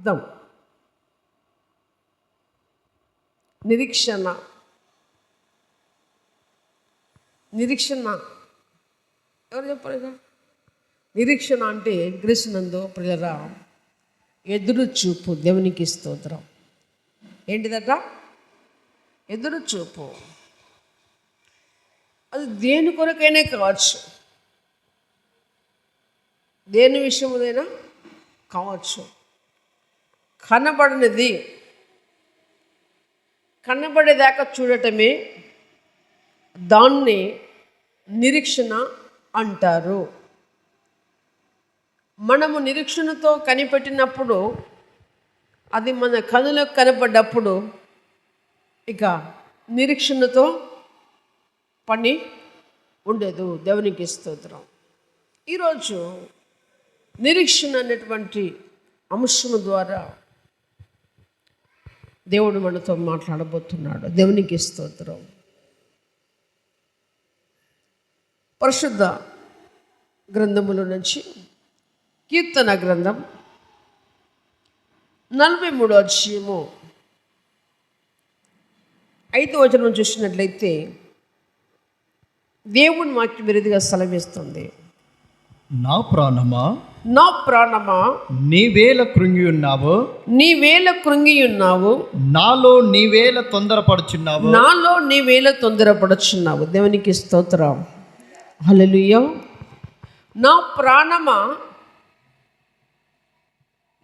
అర్థం. నిరీక్షణ ఎవరు చెప్పలేదా? నిరీక్షణ అంటే గ్రీస్తునందు ప్రియులారా ఎదురు చూపు. దేవునికి స్తోత్రం. ఏంటిదట? ఎదురు చూపు. అది దేని కొరకైనా కావచ్చు, దేని విషయముదైనా కావచ్చు. కనబడినది కనబడేదాకా చూడటమే దాన్ని నిరీక్షణ అంటారు. మనము నిరీక్షణతో కనిపెట్టినప్పుడు, అది మన కనులకు కనపడ్డప్పుడు ఇక నిరీక్షణతో పని ఉండదు. దేవునికి స్తోత్రం. ఈరోజు నిరీక్షణ అనేటువంటి అంశము ద్వారా దేవుడు మనతో మాట్లాడబోతున్నాడు. దేవునికి స్తోత్రం. పరిశుద్ధ గ్రంథముల నుంచి కీర్తన గ్రంథం 43వ అధ్యాయము 5వ వచనం చూసినట్లయితే దేవుని వాక్యం విరిదిగా సెలవిస్తుంది. నా ప్రాణమా నీవేళ కృంగి ఉన్నావు, నాలో నీవేళ తొందరపడుచున్నావు. దేవునికి స్తోత్రం. హల్లెలూయా. నా ప్రాణమా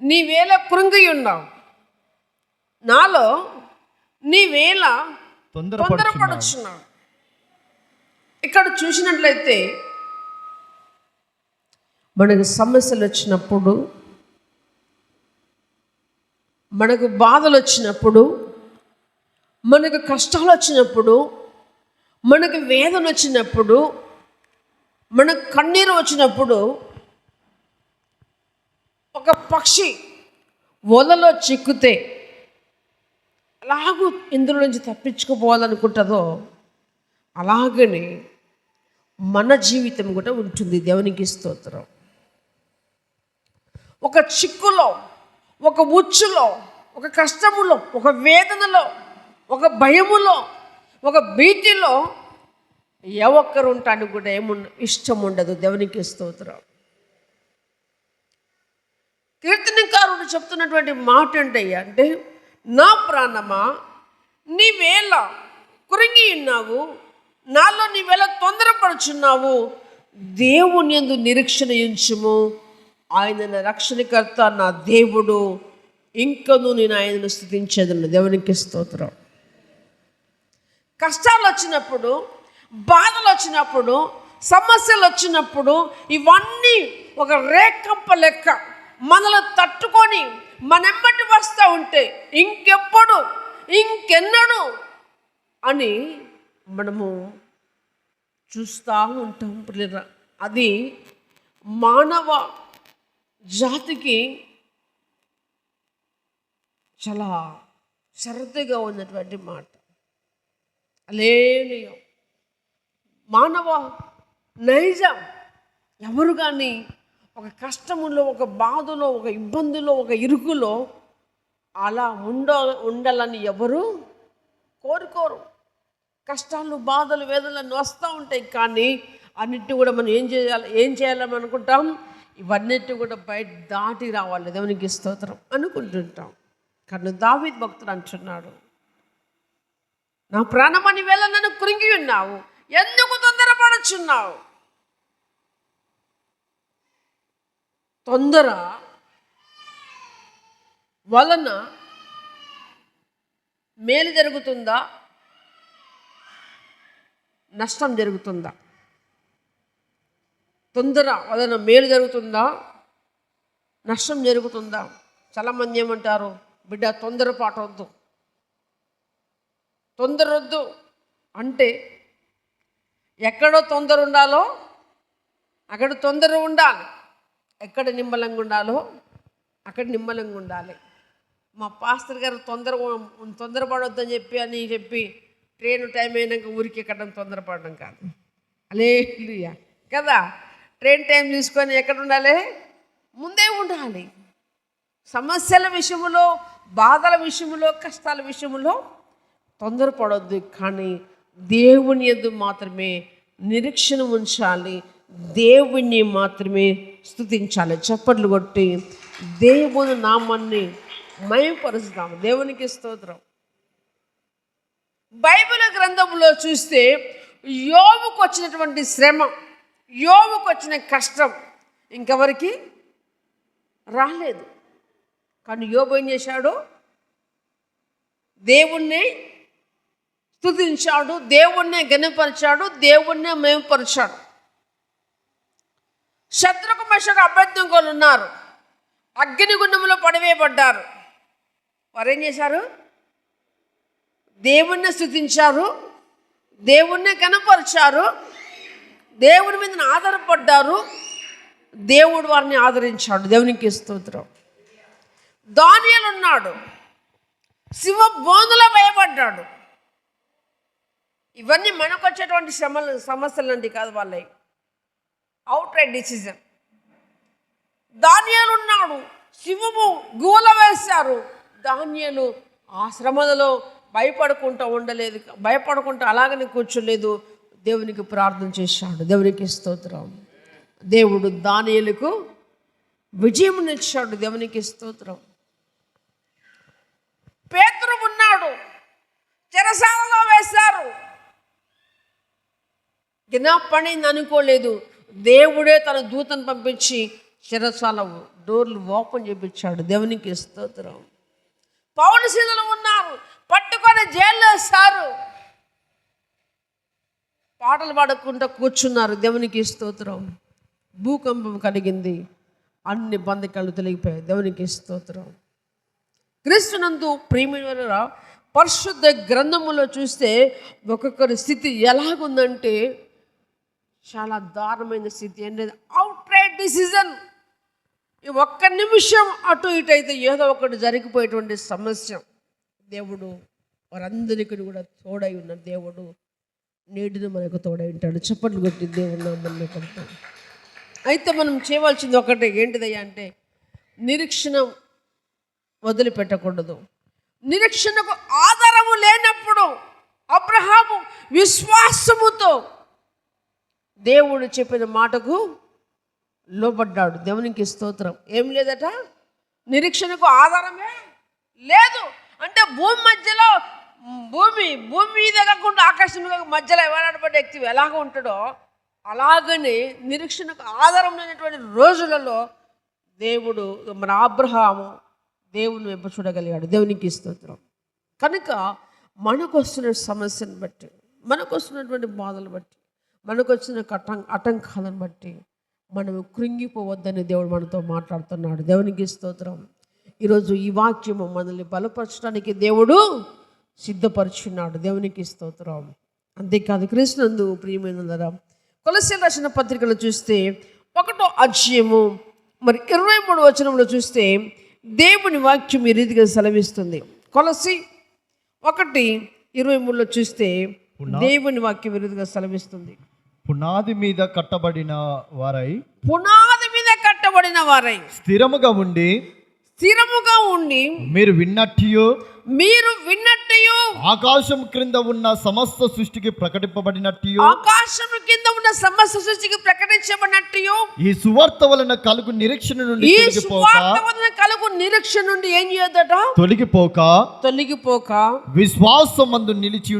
నీవేళ కృంగి ఉన్నావు, నాలో నీవేళ తొందరపడుచున్నావు. ఇక్కడ చూసినట్లయితే మనకు సమస్యలు వచ్చినప్పుడు, మనకు బాధలు వచ్చినప్పుడు, మనకు కష్టాలు వచ్చినప్పుడు, మనకు వేదన వచ్చినప్పుడు, మనకు కన్నీరు వచ్చినప్పుడు, ఒక పక్షి వలలో చిక్కితే అలాగూ ఇందులో నుంచి తప్పించుకుపోవాలనుకుంటుందో అలాగనే మన జీవితం కూడా ఉంటుంది. దేవునికి స్తోత్రం. ఒక చిక్కులో, ఒక ఉచ్చులో, ఒక కష్టములో, ఒక వేదనలో, ఒక భయములో, ఒక భీతిలో ఏ ఒక్కరు ఉంటానికి కూడా ఇష్టం ఉండదు. దేవునికి స్తోత్రం. కీర్తనకారుడు చెప్తున్నటువంటి మాట ఏంటయ్యా అంటే, నా ప్రాణమా నీవేళ కృంగి ఉన్నావు, నాలో నీవేళ తొందరపడుచున్నావు. దేవుని యందు నిరీక్షణ ఉంచుము, ఆయన నా రక్షణకర్త, నా దేవుడు, ఇంకను నేను ఆయనను స్తుతించేదను. దేవునికి స్తోత్రం. కష్టాలు వచ్చినప్పుడు, బాధలు వచ్చినప్పుడు, సమస్యలు వచ్చినప్పుడు ఇవన్నీ ఒక రేఖంప లెక్క మనలో తట్టుకొని మనెమ్మటి వస్తూ ఉంటే ఇంకెప్పుడు, ఇంకెన్నడు అని మనము చూస్తూ ఉంటాం. అది మానవ జాతికి చాలా శ్రద్ధగా ఉన్నటువంటి మాట. అలేనియో మానవ నైజం. ఎవరు కానీ ఒక కష్టములో, ఒక బాధలో, ఒక ఇబ్బందిలో, ఒక ఇరుకులో అలా ఉండాలని ఎవరు కోరుకోరు. కష్టాలు, బాధలు, వేదనలు వస్తూ ఉంటాయి. కానీ అన్నిటి కూడా మనం ఏం చేయాలని అనుకుంటాం? ఇవన్నిటి కూడా బయట దాటి రావాలి. దేవునికి స్తోత్రం అనుకుంటుంటాం. కానీ దావీదు భక్తుడు అంటున్నాడు, నా ప్రాణమని వేళ నన్ను కృంగి ఉన్నావు, ఎందుకు తొందరపడుచున్నావు? తొందర వలన మేలు జరుగుతుందా, నష్టం జరుగుతుందా? తొందర వలన మేలు జరుగుతుందా, నష్టం జరుగుతుందా? చాలామంది ఏమంటారు, బిడ్డ తొందరపాటు వద్దు, తొందర వద్దు అంటే ఎక్కడో తొందర ఉండాలో అక్కడ తొందర ఉండాలి, ఎక్కడ నిమ్మలంగా ఉండాలో అక్కడ నిమ్మలంగా ఉండాలి. మా పాస్టర్ గారు తొందరపడొద్దని చెప్పి ట్రైన్ టైం అయినాక ఊరికి ఎక్కడం తొందరపడడం కాదు. హల్లెలూయా కదా. ట్రైన్ టైం తీసుకొని ఎక్కడ ఉండాలి? ముందే ఉండాలి. సమస్యల విషయంలో, బాధల విషయంలో, కష్టాల విషయంలో తొందరపడొద్దు. కానీ దేవుని యందు మాత్రమే నిరీక్షణ ఉంచాలి. దేవుణ్ణి మాత్రమే స్తుతించాలి. చప్పట్లు కొట్టి దేవుని నామాన్ని మహిమపరుస్తాం. దేవునికి స్తోత్రం. బైబిల్ గ్రంథంలో చూస్తే యోబుకు వచ్చినటువంటి శ్రమ, యోబుకు వచ్చిన కష్టం ఇంకెవరికి రాలేదు. కానీ యోబు ఏం చేశాడు? దేవుణ్ణి స్తుతించాడు, దేవుణ్ణి ఘనపరిచాడు, దేవుణ్ణి మహిమపరిచాడు. శత్రుకు మెషకు అభ్యర్థింకోలు ఉన్నారు, అగ్నిగుండంలో పడివేయబడ్డారు. వారు ఏం చేశారు? దేవుణ్ణి స్తుతించారు, దేవుణ్ణి ఘనపరిచారు, దేవుని మీద ఆధారపడ్డారు, దేవుడు వారిని ఆదరించాడు. దేవునికి స్తోత్రం. దానియేలు ఉన్నాడు, శివ బోధలో వేయబడ్డాడు. ఇవన్నీ మనకు వచ్చేటువంటి సమస్యలు అంటే కాదు, వాళ్ళవి అవుట్ రైట్ డిసిజన్. దానియేలు ఉన్నాడు, శివము గూల వేశారు. దానియేలు ఆ శ్రమలలో భయపడుకుంటూ ఉండలేదు, భయపడుకుంటూ అలాగనే కూర్చోలేదు, దేవునికి ప్రార్థన చేశాడు. దేవునికి స్తోత్రం. దేవుడు దానియేలుకు విజయమునిచ్చాడు. దేవునికి స్తోత్రం. పేతురు ఉన్నాడు, చెరసాలలో వేశారు. జ్ఞాపణింది అనుకోలేదు, దేవుడే తన దూతను పంపించి చెరసాల డోర్లు ఓపెన్ చేయించాడు. దేవునికి స్తోత్రం. పౌలు శీలలు ఉన్నారు, పట్టుకొని జైల్లో వేస్తారు. పాటలు పాడుకుంటూ కూర్చున్నారు. దేవునికి స్తోత్రం. భూకంపం కలిగింది, అన్ని బంధకాలు తొలగిపోయాయి. దేవునికి స్తోత్రం. క్రీస్తునందు ప్రియమైన పరిశుద్ధ గ్రంథములో చూస్తే ఒక్కొక్కరి స్థితి ఎలాగుందంటే చాలా దారుణమైన స్థితి. అనేది అవుట్ రైట్ డిసిజన్. ఈ ఒక్క నిమిషం అటు ఇటు అయితే ఏదో ఒకటి జరిగిపోయేటువంటి సమస్య. దేవుడు వారందరికీ కూడా తోడై ఉన్న దేవుడు నేటిని మనకు తోడై ఉంటాడు. చప్పట్లు కొట్టి దేవుడు నామమున కొడతాం. అయితే మనం చేయవలసింది ఒకటే, ఏంటిదయ్యా అంటే నిరీక్షణ వదిలిపెట్టకూడదు. నిరీక్షణకు ఆధారము లేనప్పుడు అబ్రహాము విశ్వాసముతో దేవుడు చెప్పిన మాటకు లోబడ్డాడు. దేవునికి స్తోత్రం. ఏం లేదట, నిరీక్షణకు ఆధారమే లేదు. అంటే భూమి మధ్యలో భూమి మీద కాకుండా ఆకాశం మధ్యలో ఎవరాడబడ్డ వ్యక్తి ఎలాగ ఉంటాడో అలాగనే నిరీక్షణకు ఆధారం లేనటువంటి రోజులలో దేవుడు మన అబ్రహాము దేవుని వైపు చూడగలిగాడు. దేవునికి స్తోత్రం. కనుక మనకు వస్తున్న సమస్యను బట్టి, మనకు వస్తున్నటువంటి బాధలు బట్టి, మనకు వచ్చిన ఆటంకాలను బట్టి మనం కృంగిపోవద్దని దేవుడు మనతో మాట్లాడుతున్నాడు. దేవునికి స్తోత్రం. ఈరోజు ఈ వాక్యము మనల్ని బలపరచడానికి దేవుడు సిద్ధపరుచున్నాడు. దేవునికి స్తోత్రం. అంతేకాదు, క్రీస్తునందు ప్రియమైన కొలస్సీయుల రాసిన పత్రికలు చూస్తే 1వ అధ్యాయము 23వ వచనంలో చూస్తే దేవుని వాక్యం ఈ రీతిగా సెలవిస్తుంది. కొలస్సీ 1:23లో చూస్తే దేవుని వాక్యం ఈ రీతిగా సెలవిస్తుంది. పునాది మీద కట్టబడిన వారై స్థిరముగా ఉండి మీరు విన్నట్టు ఆకాశం క్రింద ఉన్న సమస్త సృష్టికి ప్రకటింపబడినట్టు ఈ సువార్త వలన కలుగు నిరీక్షణ నుండి ఏం చేయదట? తొలగిపోక విశ్వాసమందు నిలిచి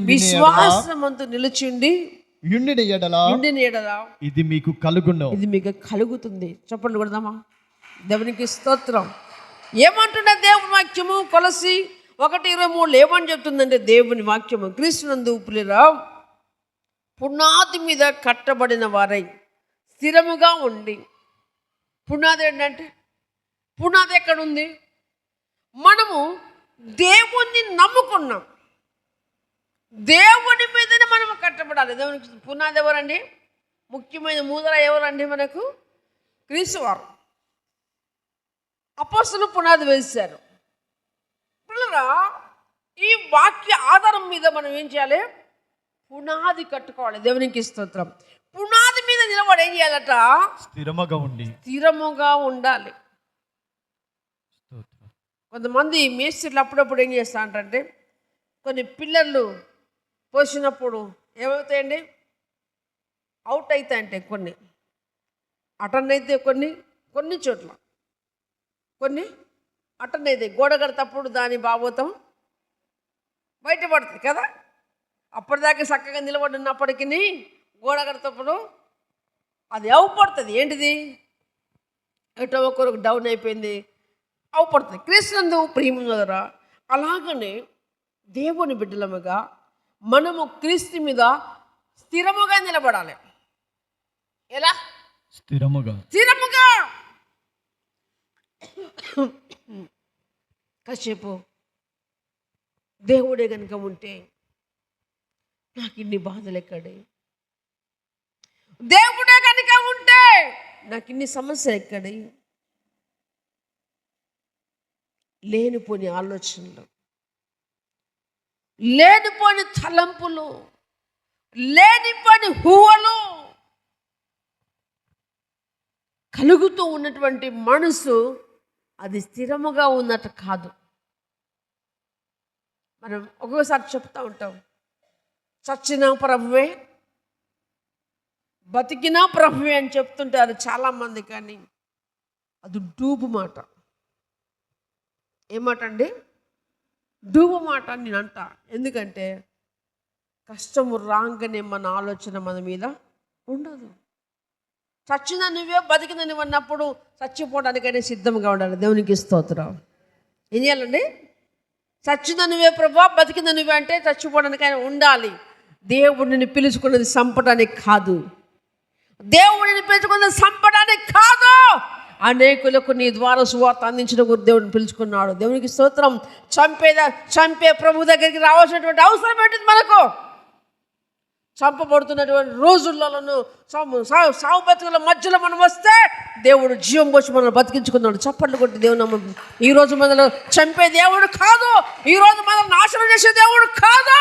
ఉండిన ఎడల ఇది మీకు కలుగుతుంది. చెప్పండి కొడదామా? దేవునికి స్తోత్రం. ఏమంటున్న దేవుని వాక్యము కొలసి 1:23 ఏమని చెప్తుందంటే దేవుని వాక్యము, క్రీస్తునందు ప్రియులారా పునాది మీద కట్టబడిన వారై స్థిరముగా ఉండి. పునాది ఏంటంటే, పునాది ఎక్కడుంది? మనము దేవుణ్ణి నమ్ముకున్నాం, దేవుని మీదనే మనము కట్టబడాలి. దేవునికి పునాది ఎవరండి? ముఖ్యమైన మూదర ఎవరండి? మనకు క్రీస్తు వారు. అపోస్తలులు పునాది వేశారు. పిల్లరా, ఈ వాక్య ఆధారం మీద మనం ఏం చేయాలి? పునాది కట్టుకోవాలి. దేవునికి స్తోత్రం. పునాది మీద నిలబడి ఏం చేయాలట? స్థిరముగా ఉండాలి. కొంతమంది మేస్త్రీలు అప్పుడప్పుడు ఏం చేస్తా అంటే కొన్ని పిల్లర్లు పోసినప్పుడు ఏమవుతాయండి, అవుట్ అవుతాయంటే కొన్ని అటెండ్ అయితే కొన్ని చోట్ల కొన్ని అటెండ్ అవుతాయి. గోడ కడతప్పుడు దాని భాగవతం బయటపడుతుంది కదా. అప్పటిదాకా చక్కగా నిలబడి ఉన్నప్పటికీ గోడ కడతప్పుడు అది అవుపడుతుంది. ఏంటిది, ఎటో ఒకరికి డౌన్ అయిపోయింది, అవుపడుతుంది. క్రీస్తునందు ప్రియముగా అలాగనే దేవుని బిడ్డలముగా మనము క్రీస్తు మీద స్థిరముగా నిలబడాలి. ఎలా? స్థిరముగా. కాసేపు దేవుడే కనుక ఉంటే నాకు ఇన్ని బాధలు ఎక్కడే, దేవుడే కనుక ఉంటే నాకు ఇన్ని సమస్యలు ఎక్కడే, లేనిపోని ఆలోచనలు, లేనిపోని తలంపులు, లేనిపోని ఊహలు కలుగుతూ ఉన్నటువంటి మనసు అది స్థిరముగా ఉన్నట్టు కాదు. మనం ఒక్కొక్కసారి చెప్తూ ఉంటాం, చచ్చినా ప్రభువే, బతికినా ప్రభువే అని చెప్తుంటారు చాలామంది. కానీ అది డూబు మాట. ఏమాట అండి? డూబు మాట అని నేను అంటా. ఎందుకంటే కష్టము రాగానే మన ఆలోచన మన మీద ఉండదు. చచ్చిన నువ్వే బతికిన నువ్వు అన్నప్పుడు చచ్చిపోవడానికైనా సిద్ధంగా ఉండాలి. దేవునికి స్తోత్రం. ఏం చేయాలండి? చచ్చిన నువ్వే ప్రభా, బతికిన నువ్వే అంటే చచ్చిపోవడానికైనా ఉండాలి. దేవుడిని పిలుచుకున్నది చంపడానికి కాదు, దేవుడిని పిలుచుకున్నది చంపడానికి కాదు. అనేకులకు నీ ద్వారా సువార్త అందించిన దేవుడిని పిలుచుకున్నాడు. దేవునికి స్తోత్రం. చంపే ప్రభు దగ్గరికి రావాల్సినటువంటి అవసరం ఏంటిది మనకు? చంపబడుతున్నటువంటి రోజుల్లోనూ సావు బతుకుల మధ్యలో మనం వస్తే దేవుడు జీవం పోసి మనల్ని బతికించుకున్నాడు. చప్పట్లు కొట్టి దేవుడు ఈరోజు మనల్ని చంపే దేవుడు కాదు, ఈరోజు మనల్ని నాశనం చేసే దేవుడు కాదు.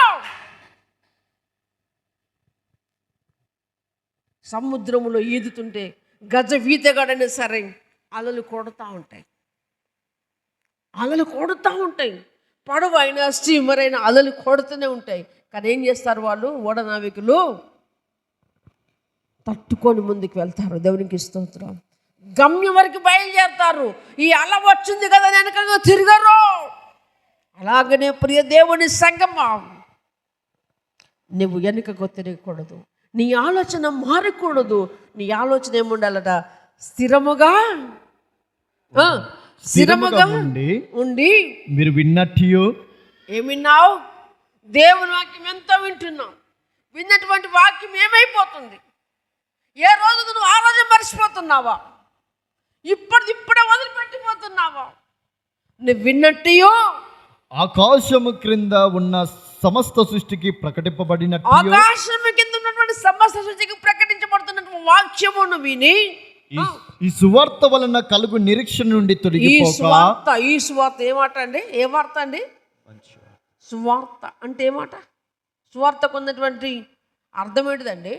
సముద్రములో ఈదుతుంటే గజ వీతగాడైనా సరే అలలు కొడుతూ ఉంటాయి. పడవ అయినా స్టీమర్ అయినా అలలు కొడుతూనే ఉంటాయి. కానీ ఏం చేస్తారు వాళ్ళు? ఓడనావికులు తట్టుకొని ముందుకు వెళ్తారు. దేవునికి స్తోత్రం. గమ్యం వరకు బయలుదేరుతారు. ఈ అల వచ్చింది కదా వెనకగా తిరగరు. అలాగనే ప్రియ దేవుని సంగమా, నువ్వు వెనుకకు తిరగకూడదు, నీ ఆలోచన మారకూడదు. నీ ఆలోచన ఏముండాలట? స్థిరముగా ఉండి మీరు విన్నట్టు. ఏం విన్నావు? దేవుని వాక్యం ఎంతో వింటున్నావు. విన్నటువంటి వాక్యం ఏమైపోతుంది? ఏ రోజు నువ్వు ఆ రోజు మర్చిపోతున్నావా? ఇప్పుడే వదిలిపెట్టిపోతున్నావా? నువ్వు విన్నట్టు ఆకాశము క్రింద ఉన్న సమస్త సృష్టికి ప్రకటింపబడినట్టు, ఆకాశము కింద ఉన్నటువంటి సమస్త సృష్టికి ప్రకటించబడుతున్నటువంటి వాక్యమును విని ఈ సువార్త వలన కలుగు నిరీక్షణ నుండి తొలగిపోక. ఈ సువార్త ఏమాట అండి? ఏ వార్త అండి? సువార్త అంటే ఏమాట? సువార్తకు ఉన్నటువంటి అర్థం ఏంటిదండి?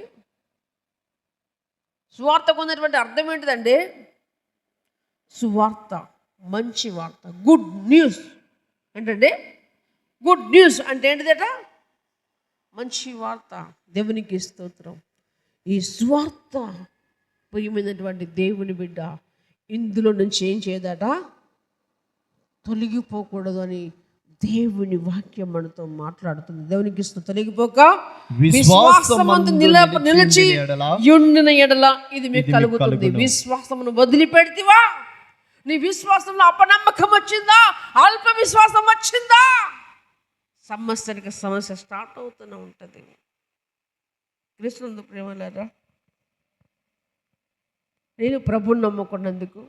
సువార్తకు ఉన్నటువంటి అర్థం ఏంటిదండి? సువార్త మంచి వార్త, గుడ్ న్యూస్. ఏంటండి గుడ్ న్యూస్ అంటే? ఏంటిదట? మంచి వార్త. దేవునికి స్తోత్రం. ఈ సువార్త ప్రియమైనటువంటి దేవుని బిడ్డ ఇందులో నుంచి ఏం చేయదట? తొలగిపోకూడదు అని దేవుని వాక్యం మనతో మాట్లాడుతుంది. దేవునికి తొలగిపోక విశ్వాసమందు నిలిచి యుండిన ఎడల ఇది మీకు కలుగుతుంది. విశ్వాసమును వదిలిపెడితివా? నీ విశ్వాసంలో అపనమ్మకం వచ్చిందా? అల్ప విశ్వాసం వచ్చిందా? సమస్య స్టార్ట్ అవుతూనే ఉంటుంది. క్రీస్తునందు ప్రేమలారా, నేను ప్రభువుని నమ్ముకున్నందుకు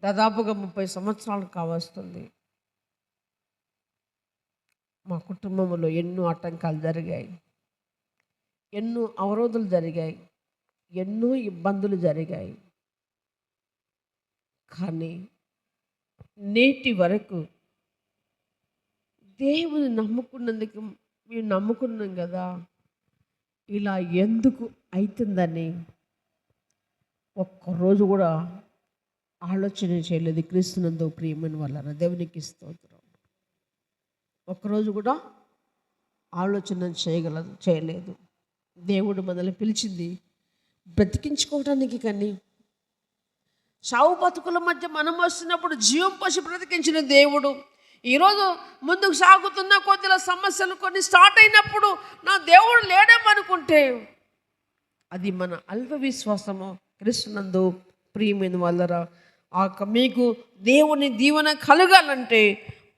దాదాపుగా 30 సంవత్సరాలు కావస్తుంది. మా కుటుంబంలో ఎన్నో ఆటంకాలు జరిగాయి, ఎన్నో అవరోధాలు జరిగాయి, ఎన్నో ఇబ్బందులు జరిగాయి. కానీ నేటి వరకు దేవుని నమ్ముకున్నందుకు మేము నమ్ముకున్నాం కదా, ఇలా ఎందుకు అవుతుందని ఒక్కరోజు కూడా ఆలోచన చేయలేదు. క్రీస్తునందు ప్రియమైన వాళ్ళ దేవునికి స్తోత్రం. ఒక్కరోజు కూడా ఆలోచన చేయలేదు. దేవుడు మనల్ని పిలిచింది బ్రతికించుకోవడానికి, కానీ చావు బతుకుల మధ్య మనం వస్తున్నప్పుడు జీవం పోసి బ్రతికించిన దేవుడు ఈరోజు ముందుకు సాగుతున్న కొద్దిగా సమస్యలు కొన్ని స్టార్ట్ అయినప్పుడు నా దేవుడు లేడేమనుకుంటే అది మన అల్ప విశ్వాసము. క్రీస్తునందు ప్రియమైన వాళ్ళరా, మీకు దేవుని దీవెన కలగాలంటే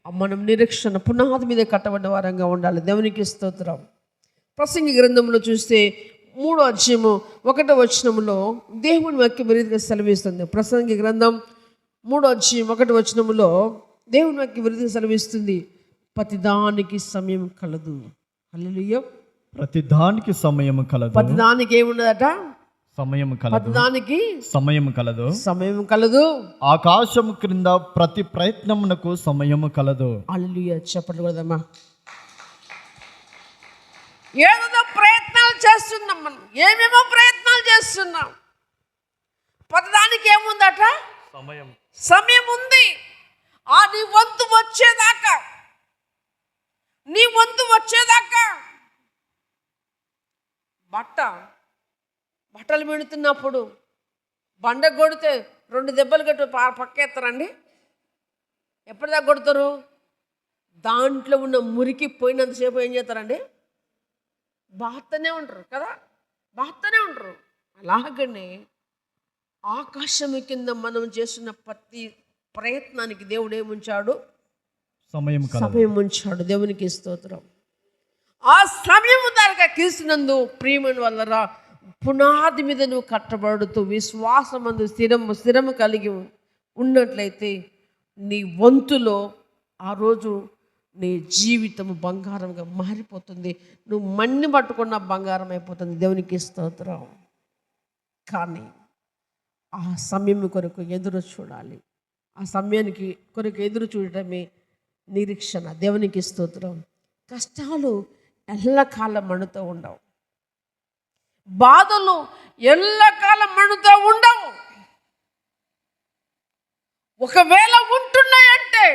మనం నిరీక్షణ పునాది మీద కట్టబడిన వారంగా ఉండాలి. దేవునికి స్తోత్రం. ప్రసంగి గ్రంథంలో చూస్తే 3వ అధ్యాయము 1వ వచనములో దేవుని వాక్యం విరిదిగా సెలవిస్తుంది. ప్రసంగి గ్రంథం 3వ అధ్యాయం 1వ వచనములో దేవుని వాక్యం విరిదిగా సెలవిస్తుంది, ప్రతిదానికి సమయం కలదు. హల్లెలూయా. ప్రతిదానికి సమయం కలదు. ప్రతిదానికి ఏమున్నదట? సమయం కలదు. ప్రతిదానికి సమయం కలదు. సమయం కలదు. ఆకాశము క్రింద ప్రతి ప్రయత్నమునకు సమయము కలదు. హల్లెలూయా. చెప్పండి కదమ్మా. ఏదో ప్రయత్నాలు చేస్తున్నాం, మనం ఏమేమో ప్రయత్నాలు చేస్తున్నాం. ప్రతిదానికి ఏముందట? సమయం ఉంది. నీ వంతు వచ్చేదాకా బట్టలు పెడుతున్నప్పుడు బండ కొడితే 2 దెబ్బలు కట్టు పక్కేస్తారండి. ఎప్పటిదాకా కొడతారు? దాంట్లో ఉన్న మురికి పోయినంతసేపు ఏం చేస్తారండి? బాత్తనే ఉంటారు కదా, బాత్తనే ఉంటారు. అలాగనే ఆకాశం కింద మనం చేస్తున్న ప్రతి ప్రయత్నానికి దేవుడు ఏముంచాడు? సమయం ఉంచాడు. దేవునికి స్తోత్రం. ఆ సమయం దాకా క్రీస్తునందు ప్రియమైన వాళ్ళరా, పునాది మీద నువ్వు కట్టబడుతూ విశ్వాసమందు స్థిరము కలిగి ఉన్నట్లయితే నీ వంతులో ఆ రోజు నీ జీవితం బంగారంగా మారిపోతుంది. నువ్వు మన్ని పట్టుకున్న బంగారం అయిపోతుంది. దేవునికి స్తోత్రం. కానీ ఆ సమయం కొరకు ఎదురు చూడాలి. ఆ సమయానికి కొరకు ఎదురు చూడటమే నిరీక్షణ. దేవునికి స్తోత్రం. కష్టాలు ఎల్లకాలం మణుతూ ఉండవు, బాధలు ఎల్లకాలం మణుతూ ఉండవు. ఒకవేళ ఉంటున్నాయంటే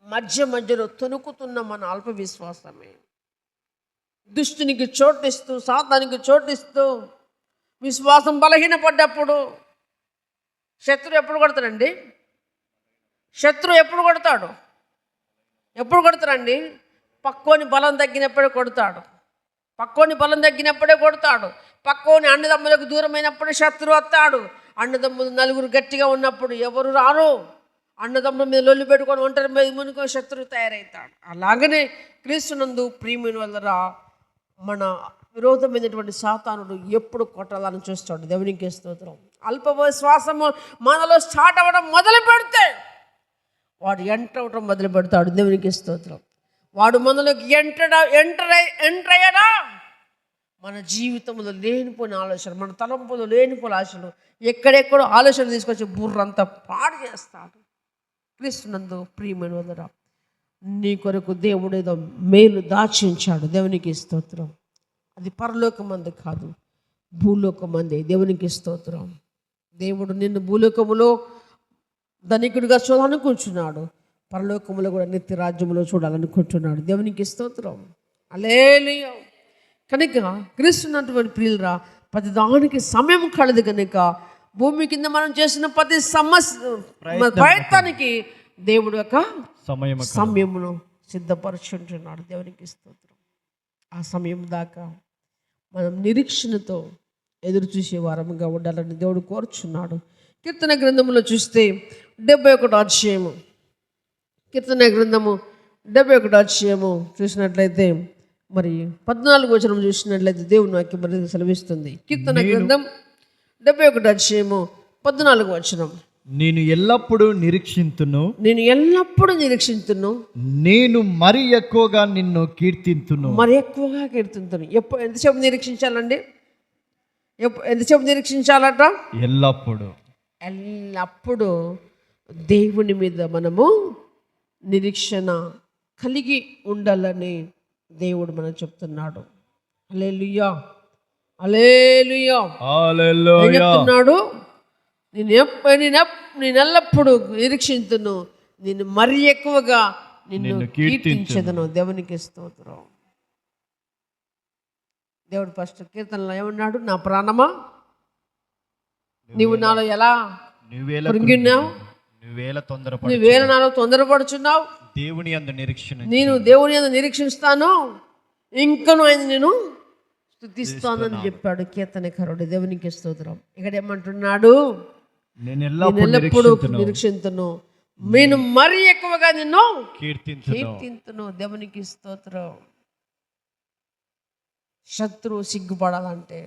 మధ్యలో తొనుకుతున్న మన అల్ప విశ్వాసమే. దుష్టునికి చోటిస్తూ, సాతానికి చోటిస్తూ, విశ్వాసం బలహీనపడ్డప్పుడు శత్రువు ఎప్పుడు కొడతాడండి? శత్రువు ఎప్పుడు కొడతాడు? ఎప్పుడు కొడతాడండి? పక్కోని బలం తగ్గినప్పుడే కొడతాడు. పక్కోని అన్నదమ్ములకు దూరమైనప్పుడు శత్రువు వస్తాడు. అన్నదమ్ములు నలుగురు గట్టిగా ఉన్నప్పుడు ఎవరు రారు. అన్నదమ్ముల మీద లొల్లి పెట్టుకొని ఒంటరి మీద మునుకో శత్రువు తయారవుతాడు. అలాగనే క్రీస్తునందు ప్రియమైన వాళ్ళరా, మన విరోధమైనటువంటి సాతానుడు ఎప్పుడు కొట్టాలని చూస్తాడు. దేవునికి స్తోత్రం. అల్ప విశ్వాసము మనలో స్టార్ట్ అవ్వడం మొదలు పెడితే వాడు ఎంటర్ అవ్వడం మొదలు పెడతాడు. దేవునికి స్తోత్రం. వాడు మనలోకి ఎంటర్ అయ్యాడా మన జీవితంలో లేనిపోయిన ఆలోచన, మన తలంపులో లేనిపోయిన ఆశలు, ఎక్కడెక్కడో ఆలోచన తీసుకొచ్చి బుర్రంతా పాడు చేస్తాడు. క్రీస్తునందు ప్రియమైన వాళ్ళరా, నీ కొరకు దేవుడు ఏదో మేలు దాచి ఉంచాడు. దేవునికి స్తోత్రం. అది పరలోకమంది కాదు, భూలోకమంది. దేవునికి స్తోత్రం. దేవుడు నిన్ను భూలోకములో ధనికుడిగా చూడాలనుకుంటున్నాడు, పరలోకములో కూడా నిత్య రాజ్యములో చూడాలనుకుంటున్నాడు. దేవునికి స్తోత్రం. హల్లెలూయా. కనుక క్రీస్తున్నటువంటి ప్రియులరా, ప్రతి దానికి సమయం కలదు. కనుక భూమి కింద మనం చేసిన ప్రతి ప్రయత్నానికి దేవుడు యొక్క సమయమును సిద్ధపరుచుంటున్నాడు. దేవునికి స్తోత్రం. ఆ సమయం దాకా మనం నిరీక్షణతో ఎదురు చూసే వారముగా ఉండాలని దేవుడు కోరుచున్నాడు. కీర్తన గ్రంథంలో చూస్తే 71వ అధ్యాయము, కీర్తన గ్రంథము 71వ అధ్యాయము చూసినట్లయితే మరి 14వ వచనం చూసినట్లయితే దేవుని వాక్యం మరి సెలవిస్తుంది. కీర్తన గ్రంథం 71వ అధ్యాయము 14వ వచనం, నేను ఎల్లప్పుడూ నిరీక్షింతును, నేను మరి ఎక్కువగా నిన్ను కీర్తింతును. ఎంతసేపు నిరీక్షించాలండి? ఎంతసేపు నిరీక్షించాలట? ఎల్లప్పుడు దేవుని మీద మనము నిరీక్షణ కలిగి ఉండాలని దేవుడు మనం చెప్తున్నాడు. హల్లెలూయా, హల్లెలూయా. చెప్తున్నాడు, నేనెల్లప్పుడూ నిరీక్షింతును, నిన్ను మరి ఎక్కువగా నిన్ను నిన్ను కీర్తించదును. దేవునికి స్తోత్రం. దేవుడు ఫస్ట్ కీర్తనలో ఏమన్నాడు? నా ప్రాణమా నీవు నాలో ఎలా కృంగిన్నావు, నువ్వేళ నాలో తొందరపడుచున్నావు. దేవుని యందు నిరీక్షణ నేను దేవుని యందు నిరీక్షిస్తాను, ఇంకను ఆయన నేను స్తుతిస్తానని చెప్పాడు కీర్తనకారుడు. దేవునికి స్తోత్రం. ఇక్కడ ఏమంటున్నాడు? నేను ఎల్లప్పుడూ నిరీక్షింతును, నేను మరి ఎక్కువగా నిన్ను కీర్తించును. కీర్తింతును. దేవునికి స్తోత్రం. శత్రువు సిగ్గుపడాలంటే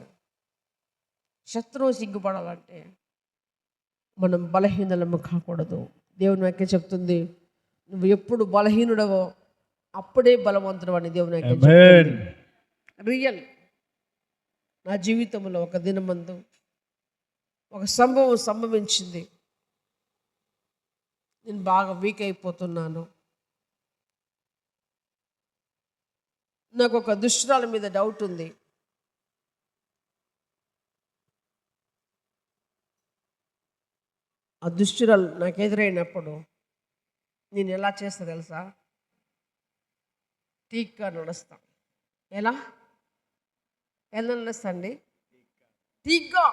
మనం బలహీనలము కాకూడదు. దేవుని వాక్యం చెప్తుంది, నువ్వు ఎప్పుడు బలహీనుడవో అప్పుడే బలవంతుడు అని దేవుని వాక్యం చెప్తుంది. రియల్. నా జీవితంలో ఒక దినమందు ఒక సంభవం సంభవించింది. నేను బాగా వీక్ అయిపోతున్నాను. నాకు ఒక దుష్టురాల మీద డౌట్ ఉంది. ఆ దుష్టురాలు నాకు ఎదురైనప్పుడు నేను ఎలా చేస్తా తెలుసా? టీక్గా నడుస్తా. ఎలా నడుస్తా అండి? టీక్గా.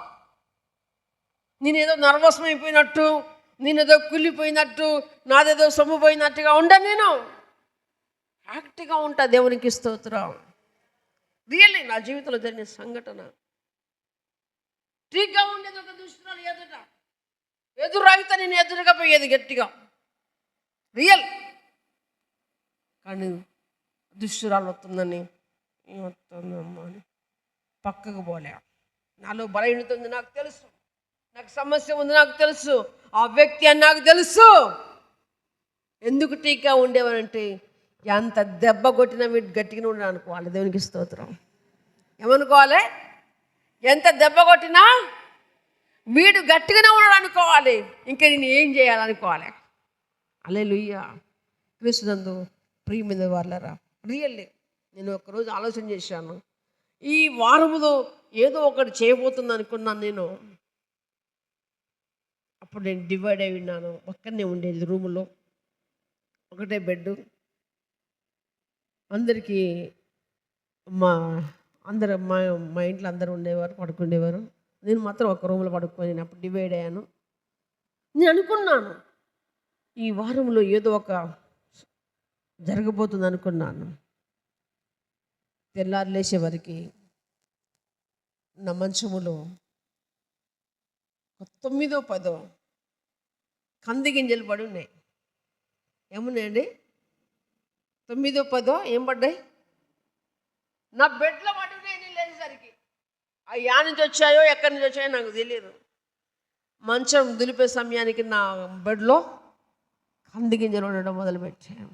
నేనేదో నర్వస్ అయిపోయినట్టు, నేనేదో కుళ్ళిపోయినట్టు, నాదేదో సొమ్ము పోయినట్టుగా ఉండను. నేను యాక్టివ్గా ఉంటా. దేవునికి స్తోత్రం. రియల్లీ నా జీవితంలో జరిగిన సంఘటన. టీక్గా ఉండేది ఒక దుష్టురాలు ఎదురైతే నేను ఎదురుగా పోయేది గట్టిగా. రియల్. కానీ దుష్టురాలు వస్తుందని ఏమొస్తుందమ్మా అని పక్కకు పోలే. నాలో బలహీనత ఉంది నాకు తెలుసు, నాకు సమస్య ఉంది నాకు తెలుసు, ఆ వ్యక్తి అని నాకు తెలుసు. ఎందుకు టీకా ఉండేవారంటే ఎంత దెబ్బ కొట్టినా వీడు గట్టిగా ఉండడు అనుకోవాలి. దేవునికి స్తోత్రం. ఏమనుకోవాలి? ఎంత దెబ్బ కొట్టినా వీడు గట్టిగానే ఉన్నాడు అనుకోవాలి. ఇంకా నేను ఏం చేయాలనుకోవాలి. హల్లెలూయా. క్రీస్తునందు ప్రియమైన వాళ్ళరా, రియల్లీ నేను ఒకరోజు ఆలోచన చేశాను. ఈ వారములో ఏదో ఒకటి చేయబోతుంది అనుకున్నాను నేను. అప్పుడు నేను డివైడ్ అయి ఉన్నాను. ఒక్కనే ఉండేది రూములో, ఒకటే బెడ్. అందరికీ మా ఇంట్లో అందరూ ఉండేవారు, పడుకునేవారు. నేను మాత్రం ఒక రూమ్లో పడుకొని నేను అప్పుడు డివైడ్ అయ్యాను. నేను అనుకున్నాను ఈ వారంలో ఏదో ఒక జరగబోతుంది అనుకున్నాను. తెల్లారు లేచేవారికి నా మంచములో 9 10 కంది గింజలు పడి ఉన్నాయి. ఏమున్నాయండి? 9 10 ఏం పడ్డాయి? నా బెడ్లో పడి ఉన్నాయి. నేను లేచేసరికి ఆ యా నుంచి వచ్చాయో ఎక్కడి నుంచి వచ్చాయో నాకు తెలియదు. మంచం దులిపే సమయానికి నా బెడ్లో కంది గింజలు ఉండడం మొదలుపెట్టాను.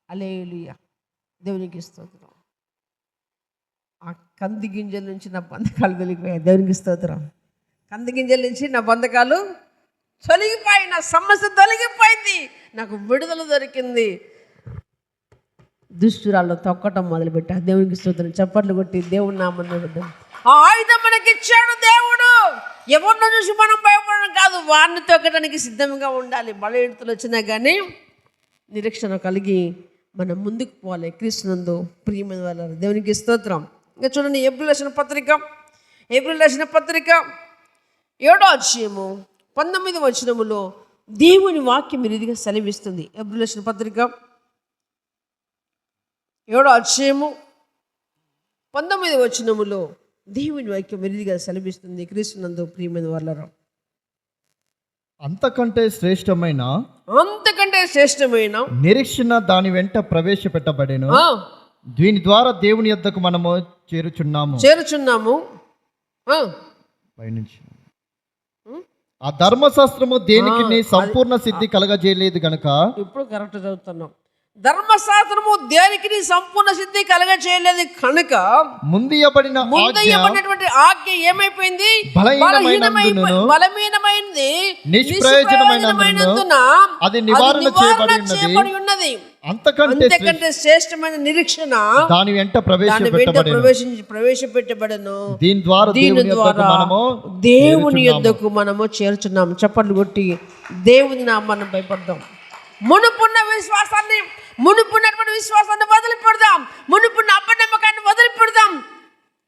హల్లెలూయా. దేవునికి స్తోత్రం. ఆ కంది గింజల నుంచి నా బంధకాలు తొలగిపోయాయి. దేవునికి స్తోత్రం. కంది గింజల నుంచి నా బంధకాలు తొలగిపోయి, నా సమస్య తొలగిపోయింది, నాకు విడుదల దొరికింది. దుష్టురాల్లో తొక్కటం మొదలుపెట్టా. దేవునికి స్తోత్రం. చప్పట్లు కొట్టి దేవుని నామమున ఆ ఆయుధం మనకిచ్చాడు దేవుడు. ఎవరినో చూసి మనం భయపడడం కాదు, వారిని తొక్కడానికి సిద్ధంగా ఉండాలి. బలహీనతలు వచ్చినా కానీ నిరీక్షణ కలిగి మనం ముందుకు పోవాలి. క్రీస్తునందు ప్రియమైన వాళ్ళ దేవునికి స్తోత్రం. ఇంకా చూడండి, ఏప్రిల్ రాసిన పత్రిక 7వ అధ్యాయము 19వ వచనములో దేవుని వాక్యం ఇదిగా సెలవిస్తుంది. ఏప్రిల్ రాసిన పత్రిక 7వ అధ్యాయము 19వ వచనములో దేవుని వాక్యం ఇదిగా సెలవిస్తుంది. క్రీస్తునందు ప్రియమైన వాళ్ళ అంతకంటే శ్రేష్టమైన నిరీక్షణ దాని వెంట ప్రవేశపెట్టబడెను. దీని ద్వారా దేవుని యొద్దకు మనము చేరుచున్నాము. పైనుంచి ఆ ధర్మశాస్త్రము దేనికి సంపూర్ణ సిద్ధి కలగజేయలేదు గనుక. ఇప్పుడు కరెక్ట్ చదువుతున్నాం. ధర్మశాస్త్రము దేనికి సంపూర్ణ సిద్ధి కలగ చేయలేదు కనుక ముందయ్యబడినటువంటి ఆజ్ఞ ఏమైపోయింది? బలహీనమైనది, నిష్ప్రయోజనమైనందున అది నివారణ చేయబడి ఉన్నది. అంతకంటే శ్రేష్టమైన నిరీక్షణ దాని వెంట ప్రవేశపెట్టబడను. దీని ద్వారా దేవుని యొద్దకు మనము చేర్చున్నాము. చప్పట్లు కొట్టి దేవుని నామాన్ని భయపడదాం. మునుపున్నటువంటి విశ్వాసాన్ని వదిలిపెడదాం. మునుపున్న అపనమ్మకాన్ని వదిలిపెడదాం.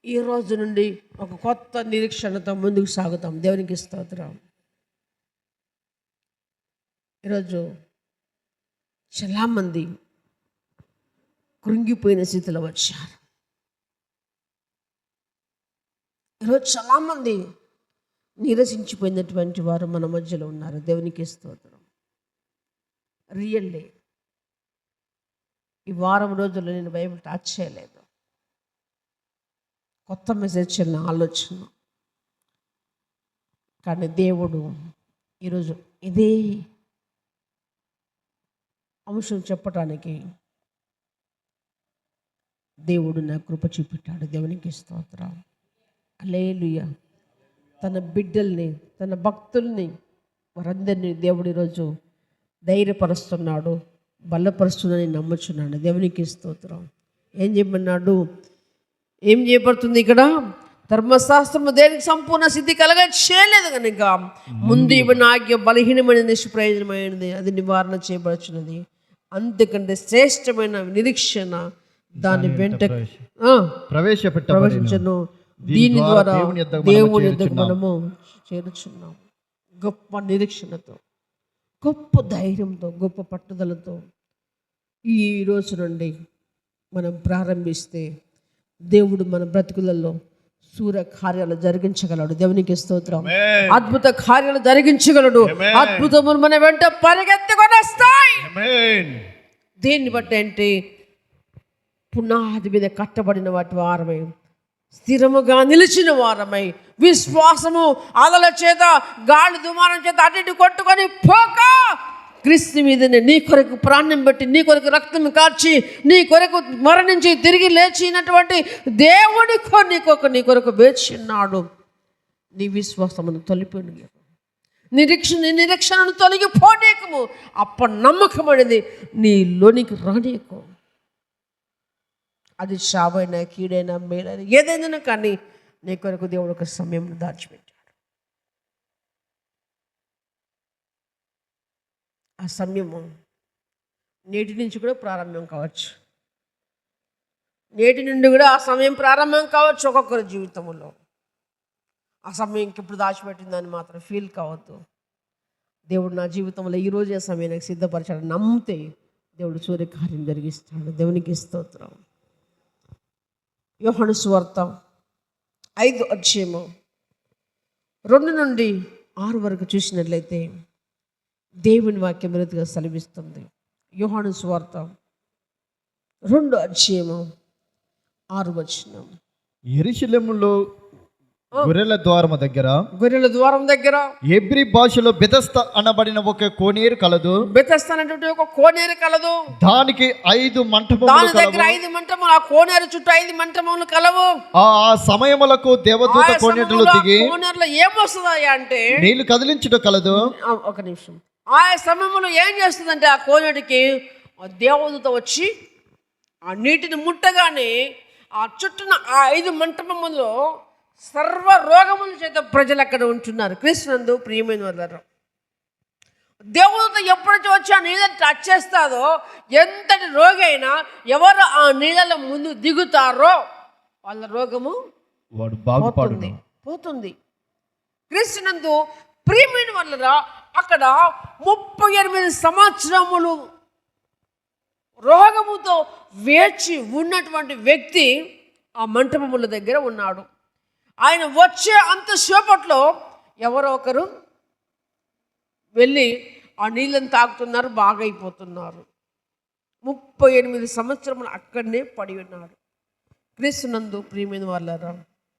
ఈ రోజు నుండి ఒక కొత్త నిరీక్షణతో ముందుకు సాగుతాం. దేవునికి స్తోత్రం. ఈరోజు చాలామంది కృంగిపోయిన స్థితిలో వచ్చారు. ఈరోజు చాలామంది నీరసించిపోయినటువంటి వారు మన మధ్యలో ఉన్నారు. దేవునికి స్తోత్రం. రియల్లీ ఈ వారం రోజుల్లో నేను బైబిల్ టచ్ చేయలేదు. కొత్త మెసేజ్ చిన్న ఆలోచన, కానీ దేవుడు ఈరోజు ఇదే అంశం చెప్పటానికి దేవుడు నా కృప చూపెట్టాడు. దేవునికి స్తోత్రం. హల్లెలూయా. తన బిడ్డల్ని, తన భక్తుల్ని, వారందరినీ దేవుడు ఈరోజు ధైర్యపరుస్తున్నాడు, బలపరుస్తుందని నమ్ముచున్నాడు. దేవునికి స్తోత్రం. ఏం చెప్పన్నాడు? ఏం చేయబడుతుంది ఇక్కడ? ధర్మశాస్త్రము దేనికి సంపూర్ణ సిద్ధి కలగ చేయలేదు కనుక ముందు ఇవ్వని ఆజ్ఞ బలహీనమైన నిష్ప్రయోజనమైనది, అది నివారణ చేయబడుచున్నది. అంతకంటే శ్రేష్టమైన నిరీక్షణ దాని వెంట ప్రవేశించను. దీని ద్వారా దేవుని యొద్దకు మనము చేరుచున్నాము. గొప్ప నిరీక్షణతో, గొప్ప ధైర్యంతో, గొప్ప పట్టుదలతో ఈ రోజు నుండి మనం ప్రారంభిస్తే దేవుడు మన బ్రతుకులలో సూర్య కార్యాలు జరిగించగలడు. దేవునికి స్తోత్రం. అద్భుత కార్యాలు జరిగించగలడు. అద్భుతములు మన వెంట పరిగెత్తుకొని వస్తాయి. దీన్ని బట్టి ఏంటి? పునాది మీద కట్టబడిన వాటి వారమై, స్థిరముగా నిలిచిన వారమై, విశ్వాసము అలల చేత, గాలి దుమారం చేత అటు ఇటు కొట్టుకొని పోక క్రీస్తు మీదనే నీ కొరకు ప్రాణం పెట్టి, నీ కొరకు రక్తం కార్చి, నీ కొరకు మరణించి తిరిగి లేచినటువంటి దేవుని నీ కొరకు వేచిన్నాడు. నీ విశ్వాసమును తొలిపోయి నిరీక్షణను తొలగిపోనీకము. అప్పటి నమ్మకం అనేది నీలోనికి రానీయకు. అది చావైనా, కీడైనా, మేలైనా, ఏదైనా కానీ నీ కొరకు దేవుడు ఒక సమయం దాచిపెట్టాడు. ఆ సమయము నేటి నుంచి కూడా ప్రారంభం కావచ్చు. నేటి నుండి కూడా ఆ సమయం ప్రారంభం కావచ్చు. ఒక్కొక్కరి జీవితంలో ఆ సమయం ఇప్పుడు దాచిపెట్టిందని మాత్రం ఫీల్ కావద్దు. దేవుడు నా జీవితంలో ఈరోజు ఆ సమయానికి సిద్ధపరిచాడు. నమ్మితే దేవుడు సూర్యకార్యం జరిగిస్తాడు. దేవునికి స్తోత్రం. యోహాను సువార్త 5 అధ్యాయము 2 నుండి 6 వరకు చూసినట్లయితే దేవుని వాక్యం రీతిగా సెలవిస్తుంది. యోహాను సువార్త 2 అధ్యాయము 6 వచనం. యెరూషలేములో గొర్రెల ద్వారం దగ్గర హెబ్రీ భాషలో బెతస్తా అనబడిన ఒక కోనేరు కలదు. బెతస్తా అనేటువంటి ఒక కోనేరు కలదు. దానికి 5 మంటపములు దాని దగ్గర 5 మంటపములు, ఆ కోనేరు చుట్టూ 5 మంటపములు కలవు. ఆ సమయములకు దేవదూత కోనేరులో దిగి కోనేరులో ఏమొస్తుందా అంటే నీళ్లు కదిలించుట కలదు. ఒక నిమిషం. ఆ సమయంలో ఏం చేస్తుందంటే ఆ కోనేటికి దేవదూత వచ్చి ఆ నీటిని ముట్టగానే ఆ చుట్టూన ఆ 5 మంటపములో సర్వ రోగముల చేత ప్రజలు అక్కడ ఉంటున్నారు. క్రీస్తునందు ప్రియమైన వారు, దేవదూత ఎప్పుడైతే వచ్చి ఆ నీళ్ళని టచ్ చేస్తాదో ఎంతటి రోగి అయినా ఎవరు ఆ నీళ్ళ ముందు దిగుతారో వాళ్ళ రోగము పోతుంది. క్రీస్తునందు ప్రియమైన వాళ్ళరా, అక్కడ 38 సంవత్సరములు రోగముతో వేచి ఉన్నటువంటి వ్యక్తి ఆ మంటపముల దగ్గర ఉన్నాడు. ఆయన వచ్చే అంతసేపట్లో ఎవరో ఒకరు వెళ్ళి ఆ నీళ్ళని తాగుతున్నారు, బాగైపోతున్నారు. 38 సంవత్సరములు అక్కడనే పడి ఉన్నాడు. క్రీస్తునందు ప్రియమైన వాళ్ళారా,